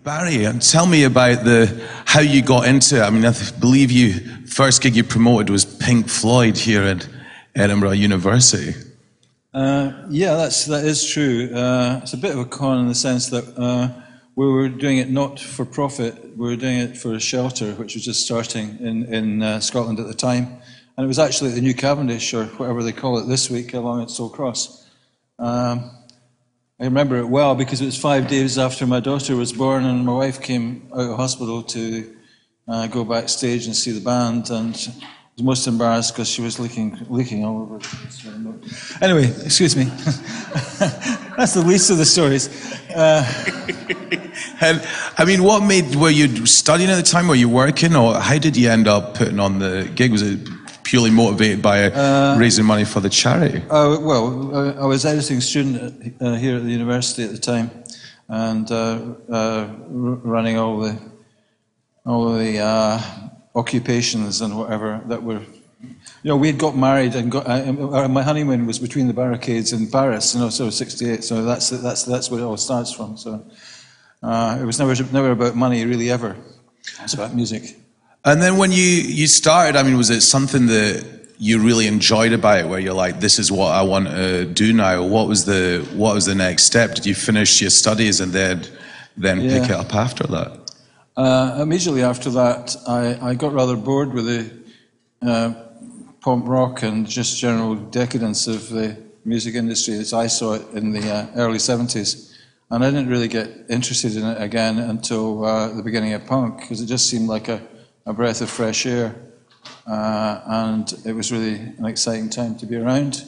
Barry, tell me about how you got into it. I mean, I believe first gig you promoted was Pink Floyd here at Edinburgh University. Yeah, that is true. It's a bit of a con in the sense that we were doing it not for profit. We were doing it for a shelter, which was just starting in Scotland at the time. And it was actually at the New Cavendish, or whatever they call it this week, along at Stoke Cross. I remember it well because it was 5 days after my daughter was born, and my wife came out of hospital to go backstage and see the band, and was most embarrassed because she was leaking all over. Anyway, excuse me. That's the least of the stories. And I mean, were you studying at the time? Were you working, or how did you end up putting on the gig? Was it purely motivated by raising money for the charity? Well, I was editing student here at the university at the time, and running all the occupations and whatever that were. We had got married and my honeymoon was between the barricades in Paris, so 68. So that's where it all starts from. So it was never about money really ever. It's about music. And then when you started, I mean, was it something that you really enjoyed about it, where you're like, this is what I want to do now? What was the next step? Did you finish your studies and then pick it up after that? Immediately after that, I got rather bored with the pop rock and just general decadence of the music industry as I saw it in the early 70s. And I didn't really get interested in it again until the beginning of punk, because it just seemed like a breath of fresh air. And it was really an exciting time to be around.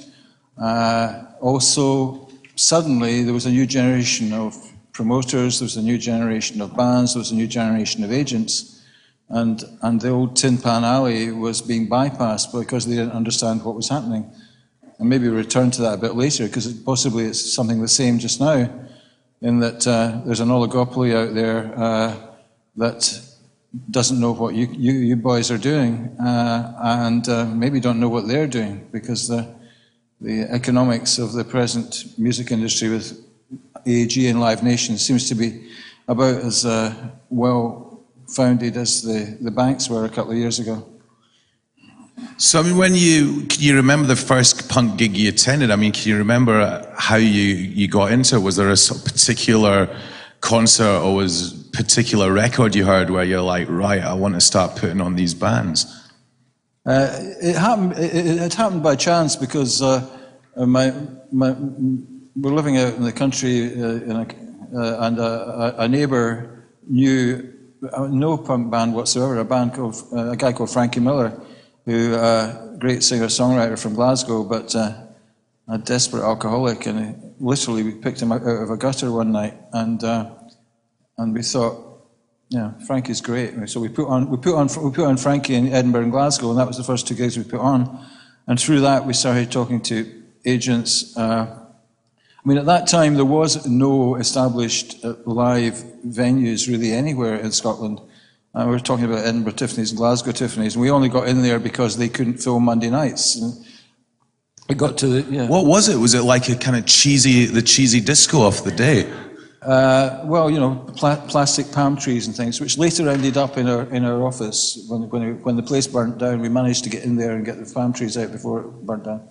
Also, suddenly there was a new generation of promoters, there was a new generation of bands, there was a new generation of agents, and the old Tin Pan Alley was being bypassed because they didn't understand what was happening. And maybe we'll return to that a bit later, because possibly it's something the same just now, in that there's an oligopoly out there that doesn't know what you boys are doing, and maybe don't know what they're doing, because the economics of the present music industry with AEG and Live Nation seems to be about as well founded as the banks were a couple of years ago. So, I mean, can you remember the first punk gig you attended? I mean, can you remember how you got into it? Was there a sort of particular concert or was particular record you heard where you're like, right, I want to start putting on these bands? It happened by chance, because we're living out in the country, and a neighbour knew no punk band whatsoever, a guy called Frankie Miller, who great singer-songwriter from Glasgow, but a desperate alcoholic, and literally we picked him out of a gutter one night, and we thought, yeah, Frankie's great. So we put on Frankie in Edinburgh and Glasgow, and that was the first two gigs we put on. And through that, we started talking to agents. I mean, at that time, there was no established live venues really anywhere in Scotland. We were talking about Edinburgh Tiffany's and Glasgow Tiffany's, and we only got in there because they couldn't film Monday nights. And it got to the, yeah. What was it? Was it like a kind of cheesy disco of the day? Well, plastic palm trees and things, which later ended up in our office. When the place burnt down, we managed to get in there and get the palm trees out before it burnt down.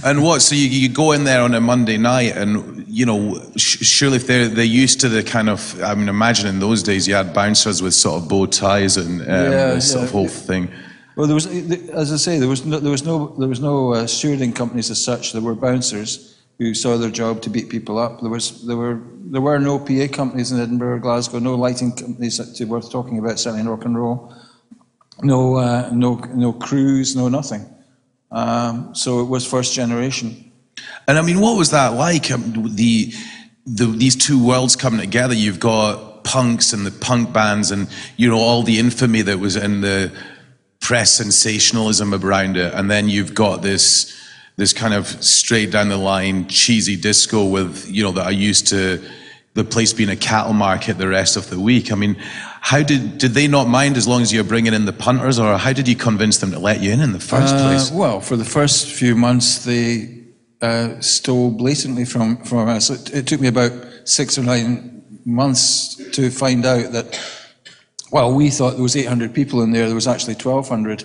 And what? So you go in there on a Monday night, and surely if they're used to the kind of, I mean, imagine in those days you had bouncers with sort of bow ties and this sort of whole thing. Well, there was, as I say, there was no stewarding companies as such. There were bouncers who saw their job to beat people up. There were no PA companies in Edinburgh or Glasgow, no lighting companies worth talking about, certainly in rock and roll. No crews, no nothing. So it was first generation. And I mean, what was that like? These two worlds coming together. You've got punks and the punk bands, and all the infamy that was in the press sensationalism around it, and then you've got this kind of straight down the line cheesy disco with that are used to the place being a cattle market the rest of the week. I mean, how did they not mind as long as you're bringing in the punters, or how did you convince them to let you in the first place? Well, for the first few months they stole blatantly from us. It took me about 6 or 9 months to find out that, well, we thought there was 800 people in there. There was actually 1,200,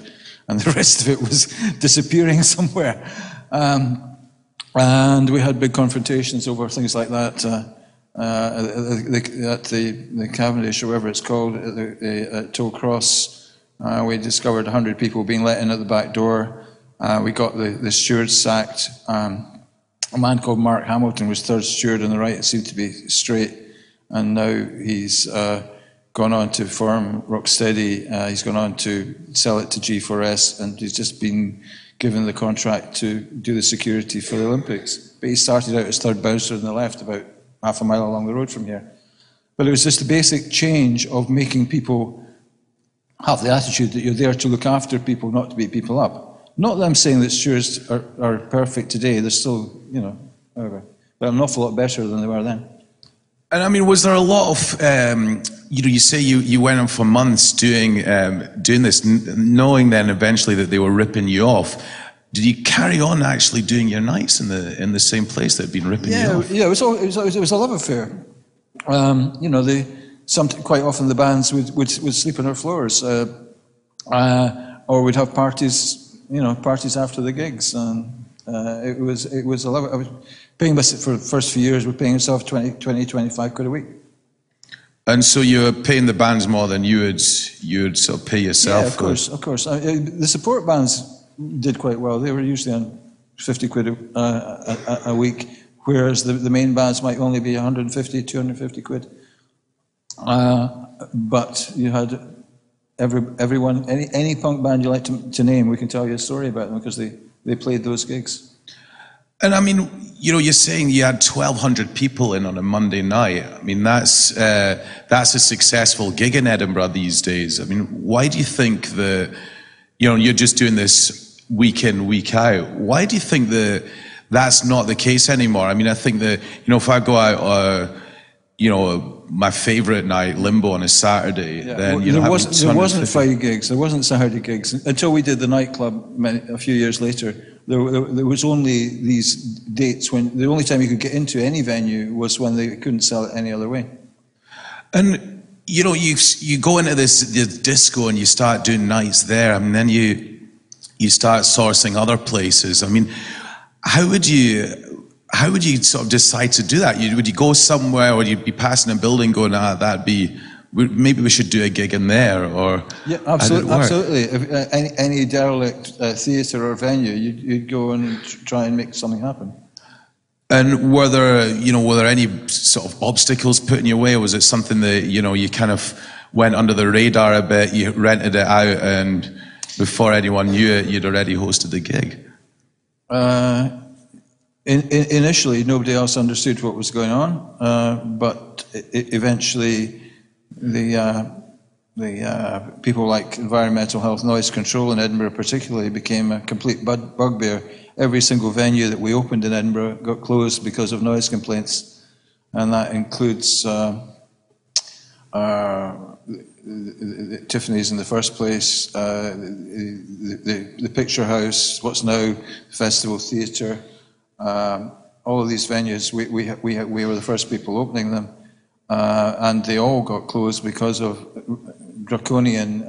and the rest of it was disappearing somewhere. And we had big confrontations over things like that at the Cavendish, or whatever it's called, at Toll Cross. We discovered 100 people being let in at the back door. We got the steward sacked. A man called Mark Hamilton was third steward on the right. It seemed to be straight. And now he's gone on to form Rocksteady. He's gone on to sell it to G4S, and he's just been given the contract to do the security for the Olympics. But he started out as third bouncer on the left, about half a mile along the road from here. But it was just a basic change of making people have the attitude that you're there to look after people, not to beat people up. Not that I'm saying that stewards are perfect today. They're still, whatever. But an awful lot better than they were then. And I mean, was there a lot of, you say you went on for months doing this, knowing then eventually that they were ripping you off. Did you carry on actually doing your nights in the same place that had been ripping you off? Yeah, it was a love affair. Quite often the bands would sleep on our floors, or we'd have parties, parties after the gigs, and it was a love. I was paying this for the first few years. We're paying ourselves 25 quid a week. And so you're paying the bands more than you would sort of pay yourself? Yeah, of course. The support bands did quite well. They were usually on 50 quid a week, whereas the main bands might only be 150, 250 quid. But you had everyone, any punk band you like to name, we can tell you a story about them because they played those gigs. And I mean, you're saying you had 1,200 people in on a Monday night. I mean, that's a successful gig in Edinburgh these days. I mean, why do you think you're just doing this week in, week out? Why do you think that's not the case anymore? I mean, I think that, if I go out, my favourite night, Limbo, on a Saturday, then there wasn't 5 gigs, there wasn't Saturday gigs until we did the nightclub a few years later. There was only these dates when the only time you could get into any venue was when they couldn't sell it any other way. And you go into this disco and you start doing nights there, and then you start sourcing other places. I mean, how would you sort of decide to do that? Would you go somewhere, or you'd be passing a building going, maybe we should do a gig in there, or... Yeah, absolutely. If, any derelict theatre or venue, you'd go and try and make something happen. And were there any sort of obstacles put in your way, or was it something that, you kind of went under the radar a bit, you rented it out, and before anyone knew it, you'd already hosted the gig? Initially, nobody else understood what was going on, but eventually the people like environmental health, noise control in Edinburgh particularly became a complete bugbear. Every single venue that we opened in Edinburgh got closed because of noise complaints, and that includes Tiffany's in the first place, the Picture House, what's now Festival Theatre. All of these venues, we were the first people opening them, and they all got closed because of draconian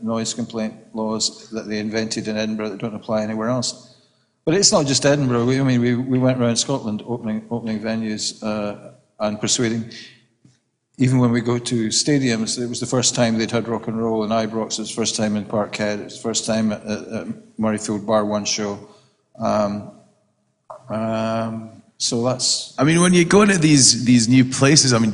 noise complaint laws that they invented in Edinburgh that don't apply anywhere else. But it's not just Edinburgh. We went around Scotland opening venues and persuading. Even when we go to stadiums, it was the first time they'd had rock and roll in Ibrox. It was the first time in Parkhead. It was the first time at Murrayfield Bar 1 show. So that's... I mean, when you go into these new places, I mean,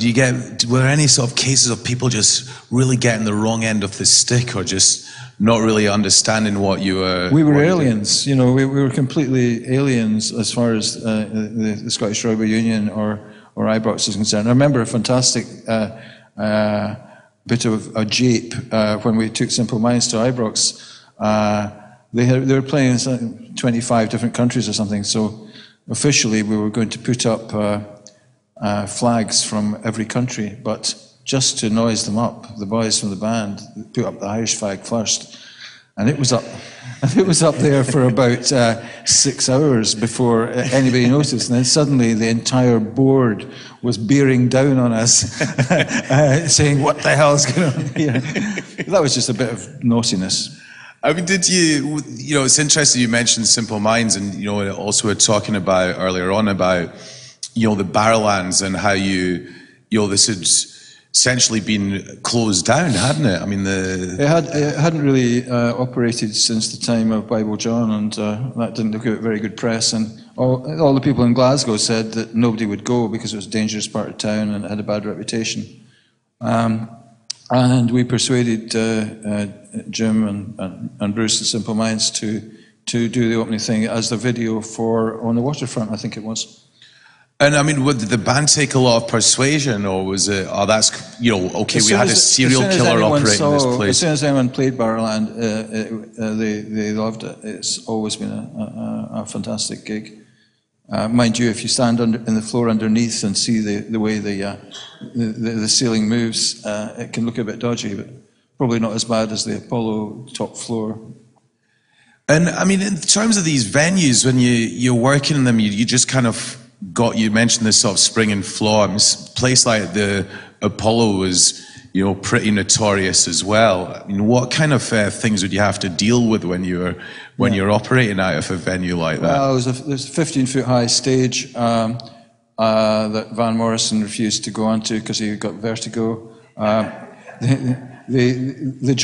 were there any sort of cases of people just really getting the wrong end of the stick, or just not really understanding what you were... We were aliens, we were completely aliens as far as the Scottish Rugby Union or Ibrox is concerned. I remember a fantastic bit of a jape when we took Simple Minds to Ibrox. They were playing in 25 different countries or something, so officially we were going to put up flags from every country, but just to noise them up, the boys from the band put up the Irish flag first, and it was up. It was up there for about 6 hours before anybody noticed, and then suddenly the entire board was bearing down on us, saying, "What the hell's going on here?" That was just a bit of naughtiness. I mean, did you know, it's interesting you mentioned Simple Minds, and, you know, also we're talking about earlier on about, you know, the Barrowlands and how you know, this had essentially been closed down, hadn't it? I mean, It hadn't really operated since the time of Bible John, and that didn't look at very good press, and all the people in Glasgow said that nobody would go because it was a dangerous part of town and it had a bad reputation. And we persuaded Jim and Bruce at Simple Minds to do the opening thing as the video for On the Waterfront, I think it was. And I mean, did the band take a lot of persuasion, or was it, oh, that's, you know, okay, we had a serial killer operating this place? As soon as anyone played Barrowland, they loved it. It's always been a fantastic gig. Mind you, if you stand in the floor underneath and see the way the ceiling moves, it can look a bit dodgy, but probably not as bad as the Apollo top floor. And I mean, in terms of these venues, when you're working in them, you just kind of you mentioned this sort of spring and floor. I mean, a place like the Apollo was, you know, pretty notorious as well. I mean, what kind of things would you have to deal with when you're operating out of a venue like that? Well, there's a 15-foot high stage that Van Morrison refused to go onto because he got vertigo. The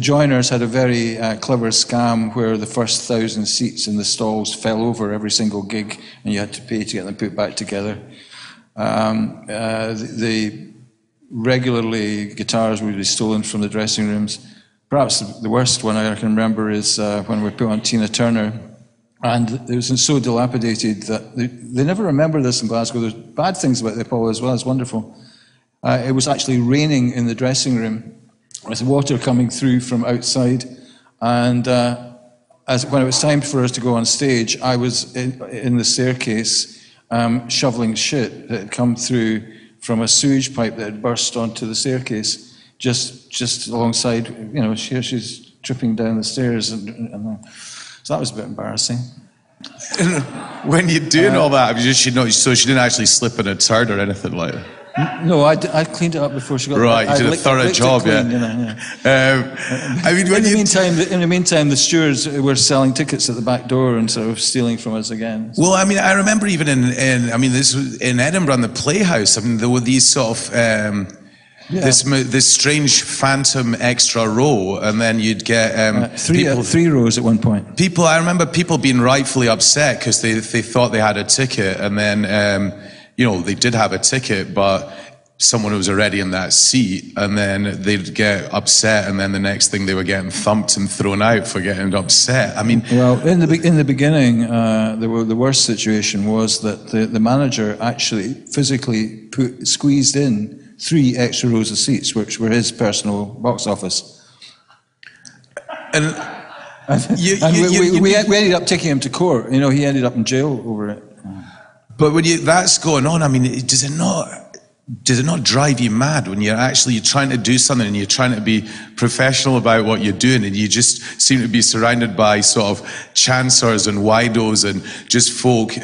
joiners had a very clever scam where the first 1,000 seats in the stalls fell over every single gig, and you had to pay to get them put back together. Regularly, guitars would be stolen from the dressing rooms. Perhaps the worst one I can remember is when we put on Tina Turner, and it was so dilapidated that they never remember this in Glasgow. There's bad things about the Apollo as well. It's wonderful. It was actually raining in the dressing room with water coming through from outside, and when it was time for us to go on stage, I was in the staircase shoveling shit that had come through from a sewage pipe that had burst onto the staircase, just alongside, you know, she's tripping down the stairs, and so that was a bit embarrassing. When you're doing all that, so she didn't actually slip in a turd or anything like that? No, I cleaned it up before she got there. Right, you did a thorough job, clean, yeah. You know, yeah. I mean, in the meantime, the stewards were selling tickets at the back door and sort of stealing from us again. So. Well, I mean, I remember even this was in Edinburgh, in the Playhouse. I mean, there were these sort of this strange phantom extra row, and then you'd get three rows at one point. I remember people being rightfully upset because they thought they had a ticket, and then you know, they did have a ticket, but someone was already in that seat, and then they'd get upset, and then the next thing they were getting thumped and thrown out for getting upset. I mean, well, in the beginning, the worst situation was that the manager actually physically squeezed in 3 extra rows of seats, which were his personal box office. And we ended up taking him to court. You know, he ended up in jail over it. But when that's going on, I mean, does it not drive you mad when you're trying to do something and you're trying to be professional about what you're doing, and you just seem to be surrounded by sort of chancers and widos and just folk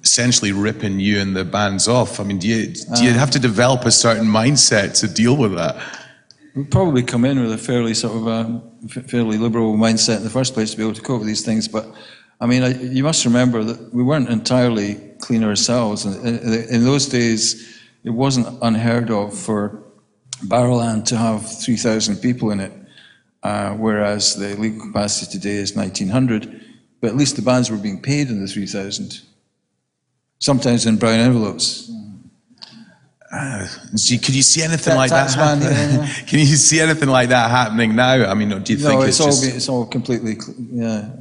essentially ripping you and the bands off? I mean, do you have to develop a certain mindset to deal with that? We'd probably come in with a fairly fairly liberal mindset in the first place to be able to cope with these things, but I mean, you must remember that we weren't entirely clean ourselves. In those days, it wasn't unheard of for Barrowland to have 3,000 people in it, whereas the legal capacity today is 1,900. But at least the bands were being paid in the 3,000, sometimes in brown envelopes. Could you see anything like that happening? Can you see anything like that happening now? I mean, do you think it's all completely,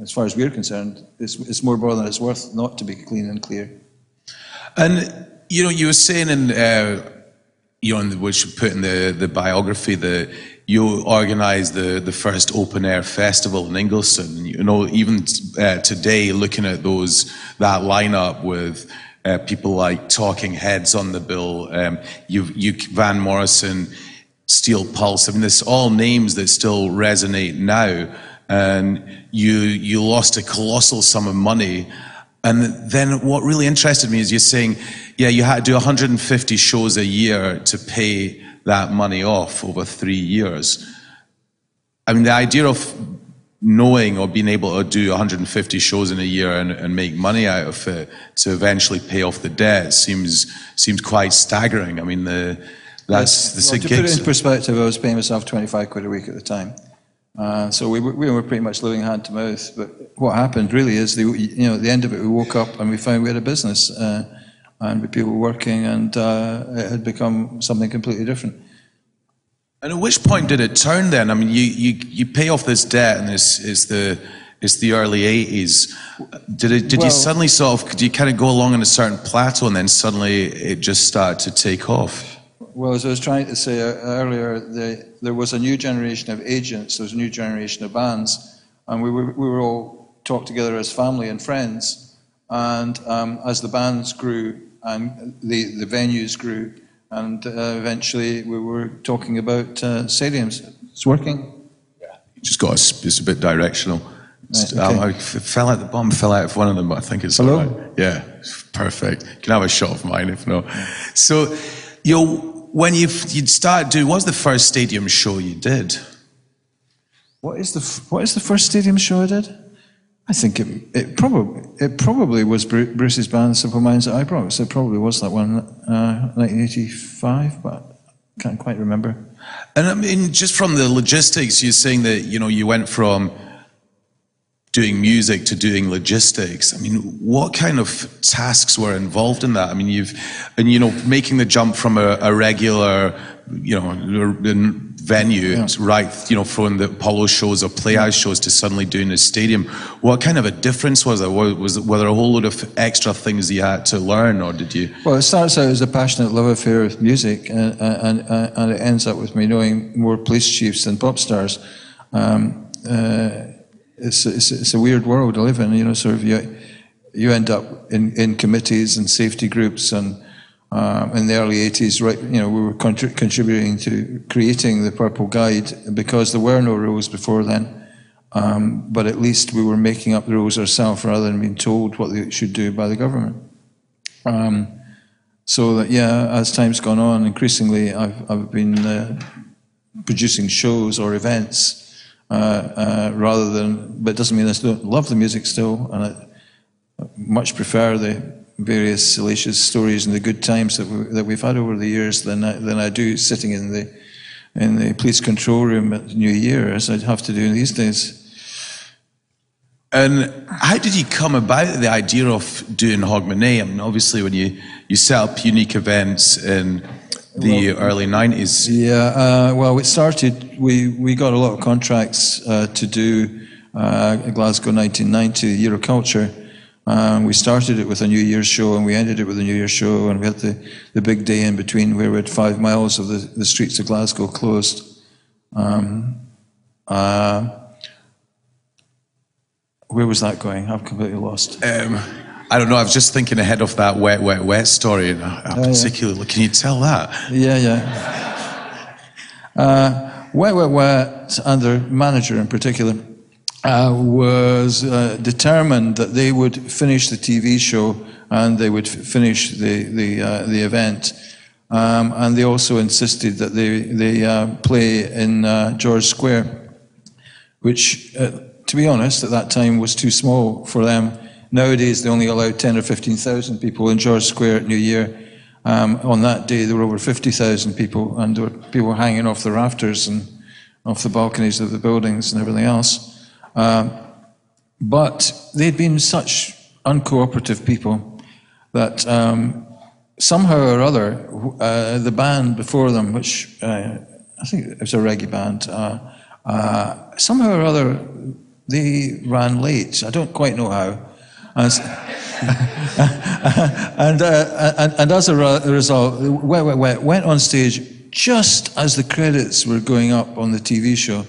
as far as we're concerned, it's more than it's worth not to be clean and clear. And, you know, you were saying which you put in the biography, that you organised the first open air festival in Ingleson. You know, even today, looking at that lineup with people like Talking Heads on the bill, Van Morrison, Steel Pulse. I mean, there's all names that still resonate now. and you lost a colossal sum of money. And then what really interested me is you're saying, yeah, you had to do 150 shows a year to pay that money off over 3 years. I mean, the idea of knowing or being able to do 150 shows in a year and make money out of it to eventually pay off the debt seems quite staggering. I mean, to put it in perspective, I was paying myself 25 quid a week at the time. So we were pretty much living hand to mouth. But what happened really is, at the end of it, we woke up and we found we had a business and with people working, and it had become something completely different. And at which point did it turn then? I mean, you pay off this debt, and it's the early 80s. Did you suddenly did you kind of go along on a certain plateau, and then suddenly it just started to take off? Well, as I was trying to say earlier, there was a new generation of agents, there was a new generation of bands, and we were all talked together as family and friends. And as the bands grew and the venues grew, and eventually we were talking about stadiums. It's working. Yeah, you just got it's a bit directional. Right, okay. I fell out the bomb, fell out of one of them, but I think it's Hello? all right. Yeah, perfect. You can have a shot of mine if not. So, when you'd started doing, what was the first stadium show you did? What is the first stadium show I did? I think it probably was Bruce's band, Simple Minds at Eyebrows. So it probably was that one, 1985, but I can't quite remember. And I mean, just from the logistics, you're saying that you went from doing music to doing logistics. I mean, what kind of tasks were involved in that? I mean, making the jump from a regular, venue, right, from the Apollo shows or Playhouse shows to suddenly doing a stadium. What kind of a difference was there? Were there a whole load of extra things you had to learn, or did you? Well, it starts out as a passionate love affair with music, and it ends up with me knowing more police chiefs than pop stars. It's a weird world to live in, you end up in committees and safety groups, and in the early 80s, right, we were contributing to creating the Purple Guide because there were no rules before then, but at least we were making up the rules ourselves rather than being told what they should do by the government. So that, as time's gone on, increasingly I've been producing shows or events rather than, but it doesn't mean I don't love the music still, and I much prefer the various salacious stories and the good times that we've had over the years than I do sitting in the police control room at New Year, as I'd have to do these days. And how did you come about the idea of doing Hogmanay? I mean, obviously, when you set up unique events in the early 90s. Yeah, well, it started, we got a lot of contracts to do Glasgow 1990, the Year of Culture. We started it with a New Year's show, and we ended it with a New Year's show, and we had the big day in between where we had 5 miles of the streets of Glasgow closed. Where was that going? I've completely lost. I don't know, I was just thinking ahead of that Wet, Wet, Wet story, and particularly, can you tell that? Yeah. Wet, Wet, Wet, and their manager in particular, was determined that they would finish the TV show and they would finish the event. And they also insisted that they play in George Square, which, to be honest, at that time was too small for them. Nowadays, they only allow 10 or 15,000 people in George Square at New Year. On that day, there were over 50,000 people, and there were people hanging off the rafters and off the balconies of the buildings and everything else. But they'd been such uncooperative people that somehow or other, the band before them, which I think it was a reggae band, somehow or other they ran late. I don't quite know how. And as a result, Wet, Wet, Wet went on stage just as the credits were going up on the TV show,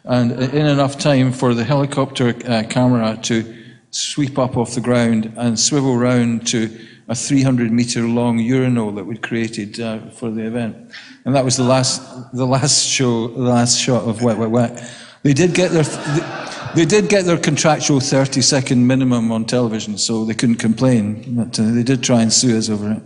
and in enough time for the helicopter camera to sweep up off the ground and swivel round to a 300-meter-long urinal that we'd created for the event. And that was the last shot of Wet, Wet, Wet. They did get their They did get their contractual 30-second minimum on television, so they couldn't complain. But they did try and sue us over it.